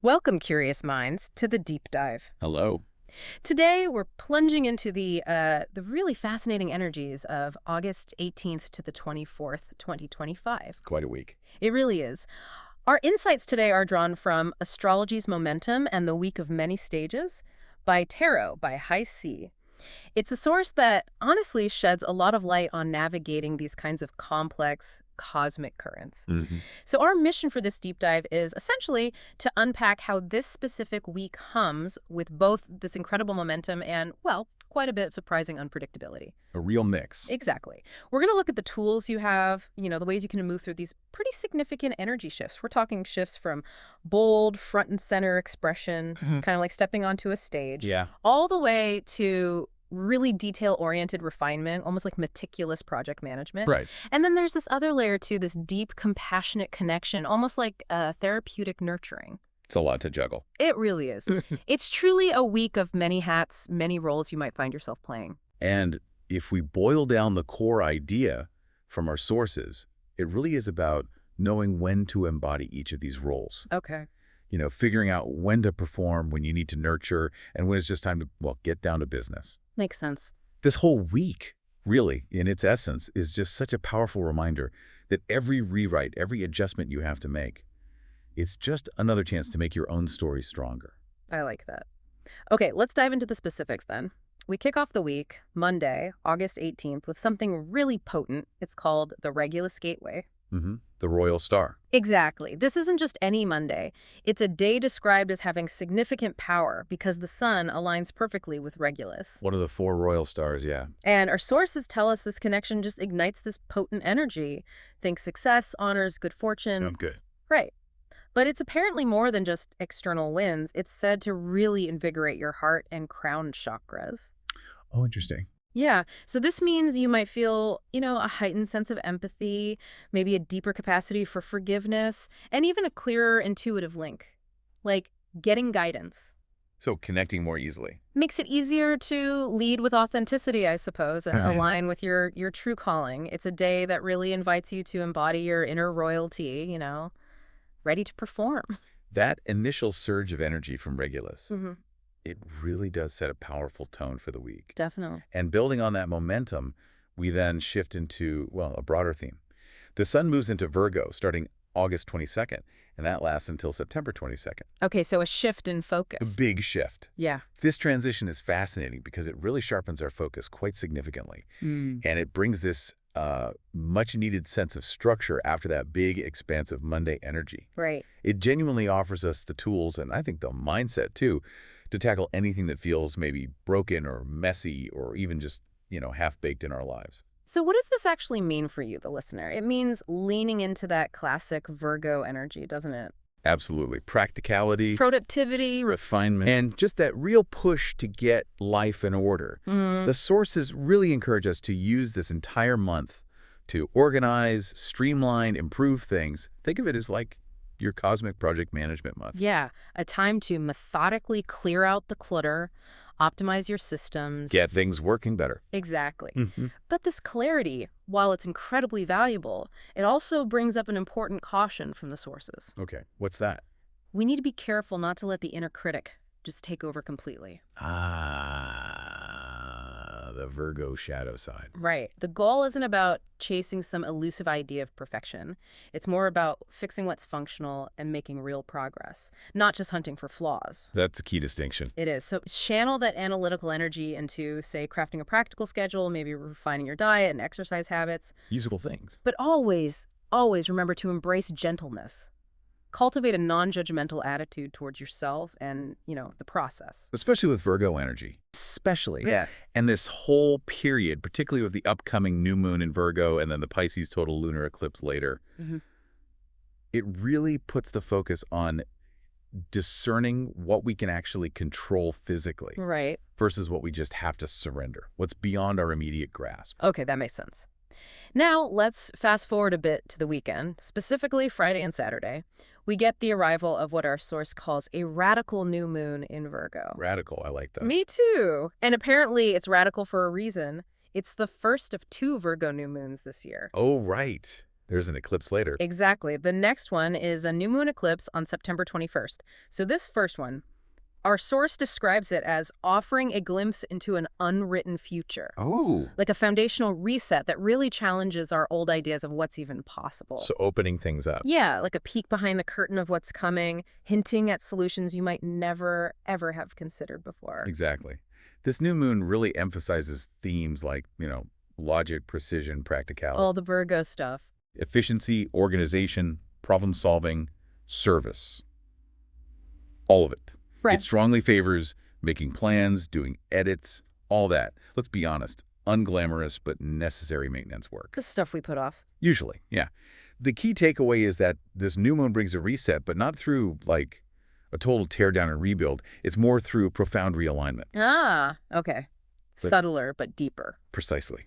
Welcome, curious minds, to the deep dive. Hello. Today, we're plunging into the really fascinating energies of August 18th to the 24th, 2025. Quite a week. It really is. Our insights today are drawn from Astrology's Momentum and the Week of Many Stages by Tarot by High C. It's a source that honestly sheds a lot of light on navigating these kinds of complex cosmic currents. So our mission for this deep dive is essentially to unpack how this specific week hums with both this incredible momentum and, well, quite a bit of surprising unpredictability. A real mix. Exactly. We're going to look at the tools you have, the ways you can move through these pretty significant energy shifts. We're talking shifts from bold, front and center expression, kind of like stepping onto a stage, Yeah. all the way to really detail-oriented refinement, almost like meticulous project management. Right. And then there's this other layer too, this deep, compassionate connection, almost like therapeutic nurturing. It's a lot to juggle. It really is. It's truly a week of many hats, many roles you might find yourself playing. And if we boil down the core idea from our sources, it really is about knowing when to embody each of these roles. Okay. Figuring out when to perform, when you need to nurture, and when it's just time to, get down to business. Makes sense. This whole week, really, in its essence, is just such a powerful reminder that every rewrite, every adjustment you have to make, it's just another chance to make your own story stronger. I like that. Okay, let's dive into the specifics then. We kick off the week, Monday, August 18th, with something really potent. It's called the Regulus Gateway. The Royal Star. Exactly. This isn't just any Monday. It's a day described as having significant power because the sun aligns perfectly with Regulus. One of the 4 royal stars, yeah. And our sources tell us this connection just ignites this potent energy. Think success, honors, good fortune. Sounds good. Right. But it's apparently more than just external wins. It's said to really invigorate your heart and crown chakras. Oh, interesting. Yeah. So this means you might feel, a heightened sense of empathy, maybe a deeper capacity for forgiveness, and even a clearer intuitive link, like getting guidance. So connecting more easily. Makes it easier to lead with authenticity, I suppose, and align with your true calling. It's a day that really invites you to embody your inner royalty, ready to perform. That initial surge of energy from Regulus, it really does set a powerful tone for the week. Definitely. And building on that momentum, we then shift into, a broader theme. The sun moves into Virgo starting August 22nd, and that lasts until September 22nd. Okay, so a shift in A focus. big shift. Yeah. This transition is fascinating because it really sharpens our focus quite significantly. And it brings this much-needed sense of structure after that big, expansive Monday energy. Right. It genuinely offers us the tools, and I think the mindset, too, to tackle anything that feels maybe broken or messy or even just, half-baked in our lives. So what does this actually mean for you, the listener? It means leaning into that classic Virgo energy, doesn't it? Absolutely. Practicality, Productivity, refinement, and just that real push to get life in order. The sources really encourage us to use this entire month to organize, streamline, improve things. Think of it as like your cosmic project management month. Yeah, a time to methodically clear out the clutter, optimize your systems. Get things working better. Exactly. But this clarity, while it's incredibly valuable, it also brings up an important caution from the sources. Okay, what's that? We need to be careful not to let the inner critic just take over completely. The Virgo shadow side. Right. The goal isn't about chasing some elusive idea of perfection. It's more about fixing what's functional and making real progress, not just hunting for flaws. That's a key distinction. It is. So channel that analytical energy into, say, crafting a practical schedule, maybe refining your diet and exercise habits. Useful things. But always, always remember to embrace gentleness. Cultivate a non-judgmental attitude towards yourself and, the process. Especially with Virgo energy. Especially. Yeah. And this whole period, particularly with the upcoming new moon in Virgo and then the Pisces total lunar eclipse later, it really puts the focus on discerning what we can actually control physically. Right. Versus what we just have to surrender. What's beyond our immediate grasp. Okay, that makes sense. Now, let's fast forward a bit to the weekend, specifically Friday and Saturday. We get the arrival of what our source calls a radical new moon in Virgo. Radical, I like that. Me too. And apparently it's radical for a reason. It's the first of 2 Virgo new moons this year. Oh, right. there's an eclipse later. Exactly. The next one is a new moon eclipse on September 21st. So this first one, our source describes it as offering a glimpse into an unwritten future, Oh. like a foundational reset that really challenges our old ideas of what's even possible. So opening things up. Yeah, like a peek behind the curtain of what's coming, hinting at solutions you might never, ever have considered before. Exactly. This new moon really emphasizes themes like, logic, precision, practicality, All the Virgo stuff. efficiency, organization, problem solving, service. All of it. Right. It strongly favors making plans, doing edits, all that. Let's be honest, unglamorous but necessary maintenance work. The stuff we put off. Usually, yeah. The key takeaway is that this new moon brings a reset, but not through, like, a total teardown and rebuild. It's more through profound realignment. Ah, okay. Subtler, but deeper. Precisely.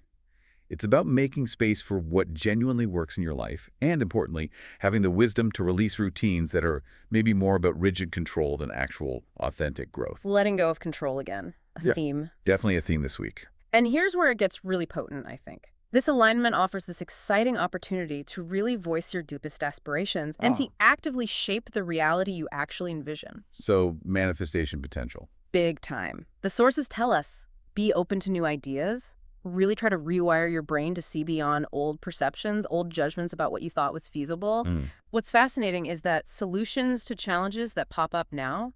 It's about making space for what genuinely works in your life, and importantly, having the wisdom to release routines that are maybe more about rigid control than actual authentic growth. Letting go of control again. A theme. Definitely a theme this week. And here's where it gets really potent, I think. This alignment offers this exciting opportunity to really voice your deepest aspirations and to actively shape the reality you actually envision. So, manifestation potential. Big time. The sources tell us, be open to new ideas, really try to rewire your brain to see beyond old perceptions, old judgments about what you thought was feasible. What's fascinating is that solutions to challenges that pop up now,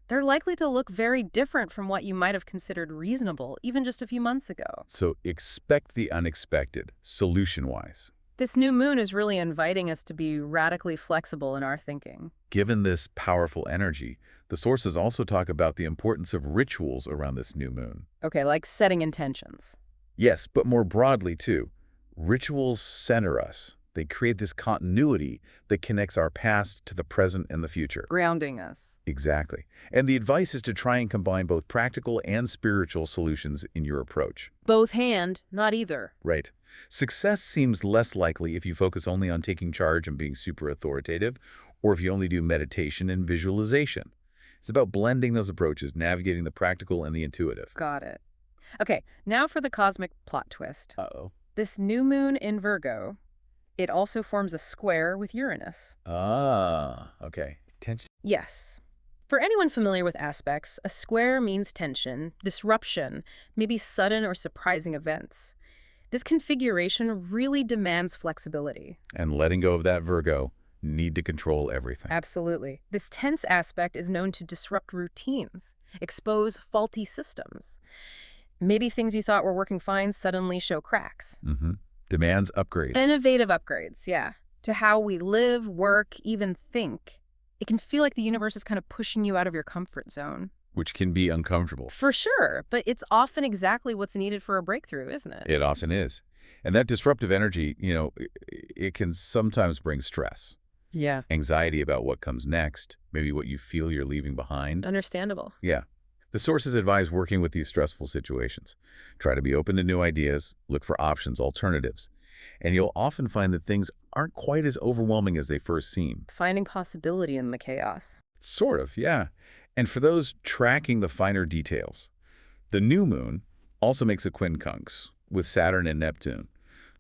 they're likely to look very different from what you might have considered reasonable even just a few months ago. So expect the unexpected, solution-wise. This new moon is really inviting us to be radically flexible in our thinking. Given this powerful energy, the sources also talk about the importance of rituals around this new moon. Okay, like setting intentions. Yes, but more broadly, too. Rituals center us. They create this continuity that connects our past to the present and the future. Grounding us. Exactly. And the advice is to try and combine both practical and spiritual solutions in your approach. Both hand, not either. Right. Success seems less likely if you focus only on taking charge and being super authoritative, or if you only do meditation and visualization. It's about blending those approaches, navigating the practical and the intuitive. Got it. Okay, now for the cosmic plot twist. Uh-oh. This new moon in Virgo, it also forms a square with Uranus. Ah, okay. Tension. Yes. For anyone familiar with aspects, a square means tension, disruption, maybe sudden or surprising events. This configuration really demands flexibility. And letting go of that Virgo, need to control everything. Absolutely. This tense aspect is known to disrupt routines, expose faulty systems. Maybe things you thought were working fine suddenly show cracks. Demands upgrade. Innovative upgrades, yeah, to how we live, work, even think. It can feel like the universe is kind of pushing you out of your comfort zone. Which can be uncomfortable. For sure, but it's often exactly what's needed for a breakthrough, isn't it? It often is. And that disruptive energy, it can sometimes bring stress. Yeah. Anxiety about what comes next, maybe what you feel you're leaving behind. Understandable. Yeah. The sources advise working with these stressful situations. Try to be open to new ideas, look for options, alternatives. And you'll often find that things aren't quite as overwhelming as they first seem. Finding possibility in the chaos. Sort of, yeah. And for those tracking the finer details, the new moon also makes a quincunx with Saturn and Neptune.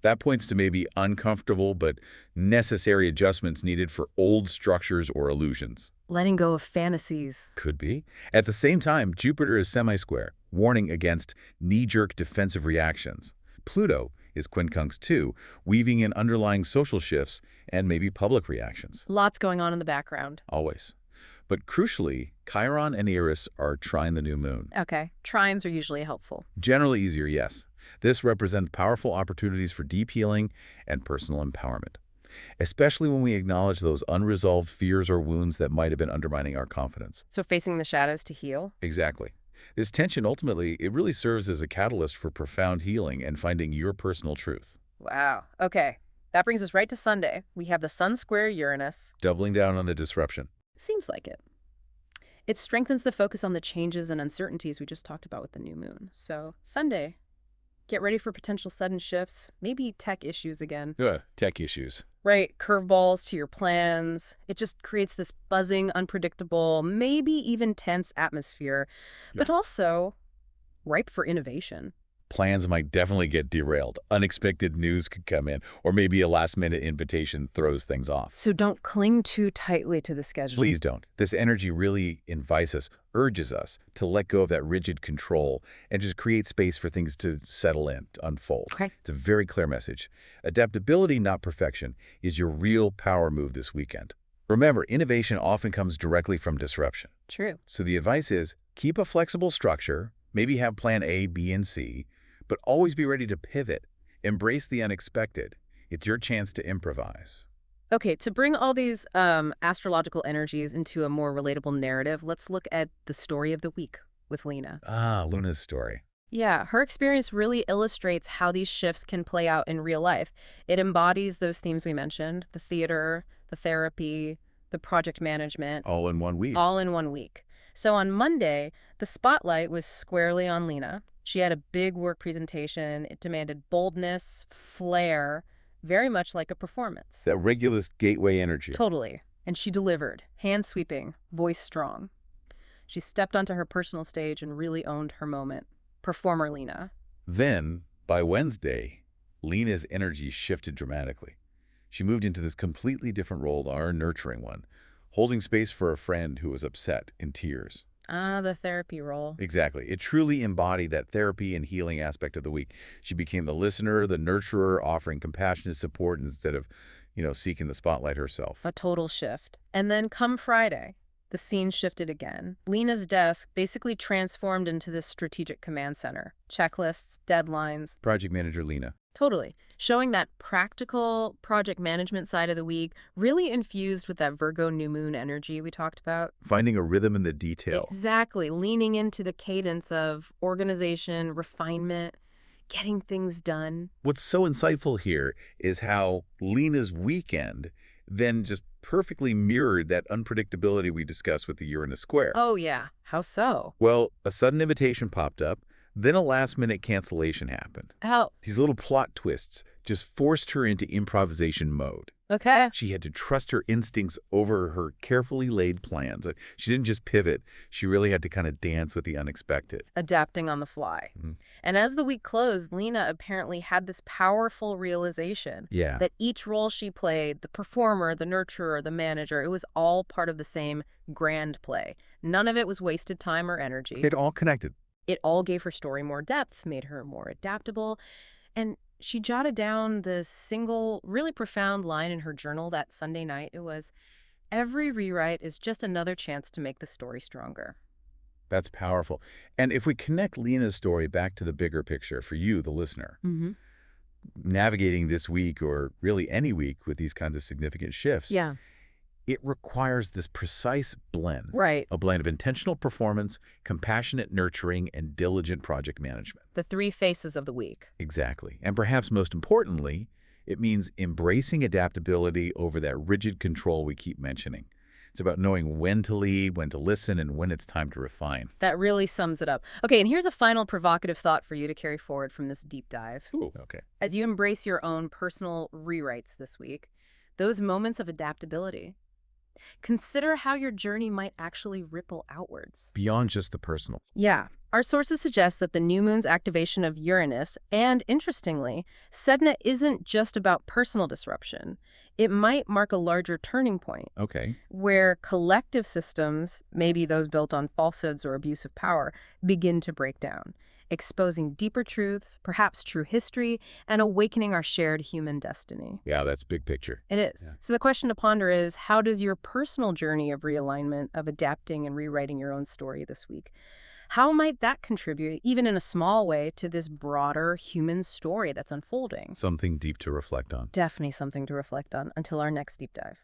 That points to maybe uncomfortable but necessary adjustments needed for old structures or illusions. Letting go of fantasies. Could be. At the same time, Jupiter is semi-square, warning against knee-jerk defensive reactions. Pluto is quincunx too, weaving in underlying social shifts and maybe public reactions. Lots going on in the background. Always. But crucially, Chiron and Eris are trine the new moon. Okay, trines are usually helpful. Generally easier, yes. This represents powerful opportunities for deep healing and personal empowerment, especially when we acknowledge those unresolved fears or wounds that might have been undermining our confidence. So facing the shadows to heal? Exactly. This tension, ultimately, it really serves as a catalyst for profound healing and finding your personal truth. Wow. Okay, that brings us right to Sunday. We have the Sun square Uranus. Doubling down on the disruption. Seems like it. It strengthens the focus on the changes and uncertainties we just talked about with the new moon. So, Sunday, get ready for potential sudden shifts, maybe tech issues again. Tech issues. Right, curveballs to your plans. It just creates this buzzing, unpredictable, maybe even tense atmosphere, but also ripe for innovation. Plans might definitely get derailed. Unexpected news could come in, or maybe a last-minute invitation throws things off. So don't cling too tightly to the schedule. Please don't. This energy really invites us, urges us to let go of that rigid control and just create space for things to settle in, to unfold. Okay. It's a very clear message. Adaptability, not perfection, is your real power move this weekend. Remember, innovation often comes directly from disruption. True. So the advice is, keep a flexible structure, maybe have plan A, B, and C, but always be ready to pivot. Embrace the unexpected. It's your chance to improvise. Okay, to bring all these astrological energies into a more relatable narrative, let's look at the story of the week with Lena. Ah, Luna's story. Yeah, her experience really illustrates how these shifts can play out in real life. It embodies those themes we mentioned, the theater, the therapy, the project management, All in one week. all in one week. So on Monday, the spotlight was squarely on Lena. She had a big work presentation. It demanded boldness, flair, very much like a performance. That Regulus gateway energy. Totally. And she delivered, hand sweeping, voice strong. She stepped onto her personal stage and really owned her moment. Performer Lena. Then, by Wednesday, Lena's energy shifted dramatically. She moved into this completely different role, our nurturing one, holding space for a friend who was upset, in tears. Ah, the therapy role. Exactly. It truly embodied that therapy and healing aspect of the week. She became the listener, the nurturer, offering compassionate support instead of, seeking the spotlight herself. A total shift. And then come Friday, the scene shifted again. Lena's desk basically transformed into this strategic command center. Checklists, deadlines. Project manager Lena. Totally. Showing that practical project management side of the week, really infused with that Virgo new moon energy we talked about. Finding a rhythm in the detail. Exactly. Leaning into the cadence of organization, refinement, getting things done. What's so insightful here is how Lena's weekend then just perfectly mirrored that unpredictability we discussed with the Uranus square. Oh, yeah. How so? Well, a sudden invitation popped up, then a last-minute cancellation happened. How? These little plot twists just forced her into improvisation mode. Okay. She had to trust her instincts over her carefully laid plans. She didn't just pivot. She really had to kind of dance with the unexpected. Adapting on the fly. And as the week closed, Lena apparently had this powerful realization Yeah. that each role she played, the performer, the nurturer, the manager, it was all part of the same grand play. None of it was wasted time or energy. It all connected. It all gave her story more depth, made her more adaptable, and she jotted down this single, really profound line in her journal that Sunday night. It was, "Every rewrite is just another chance to make the story stronger." That's powerful. And if we connect Lena's story back to the bigger picture for you, the listener, navigating this week or really any week with these kinds of significant shifts, Yeah. it requires this precise blend. Right. A blend of intentional performance, compassionate nurturing, and diligent project management. The three faces of the week. Exactly. And perhaps most importantly, it means embracing adaptability over that rigid control we keep mentioning. It's about knowing when to lead, when to listen, and when it's time to refine. That really sums it up. Okay, and here's a final provocative thought for you to carry forward from this deep dive. Ooh, okay. As you embrace your own personal rewrites this week, those moments of adaptability, consider how your journey might actually ripple outwards. Beyond just the personal. Yeah. Our sources suggest that the new moon's activation of Uranus, and interestingly, Sedna isn't just about personal disruption. It might mark a larger turning point Okay. where collective systems, maybe those built on falsehoods or abuse of power, begin to break down, exposing deeper truths, perhaps true history, and awakening our shared human destiny. Yeah, that's big picture. It is. Yeah. So the question to ponder is, how does your personal journey of realignment, of adapting and rewriting your own story this week, how might that contribute, even in a small way, to this broader human story that's unfolding? Something deep to reflect on. Definitely something to reflect on until our next deep dive.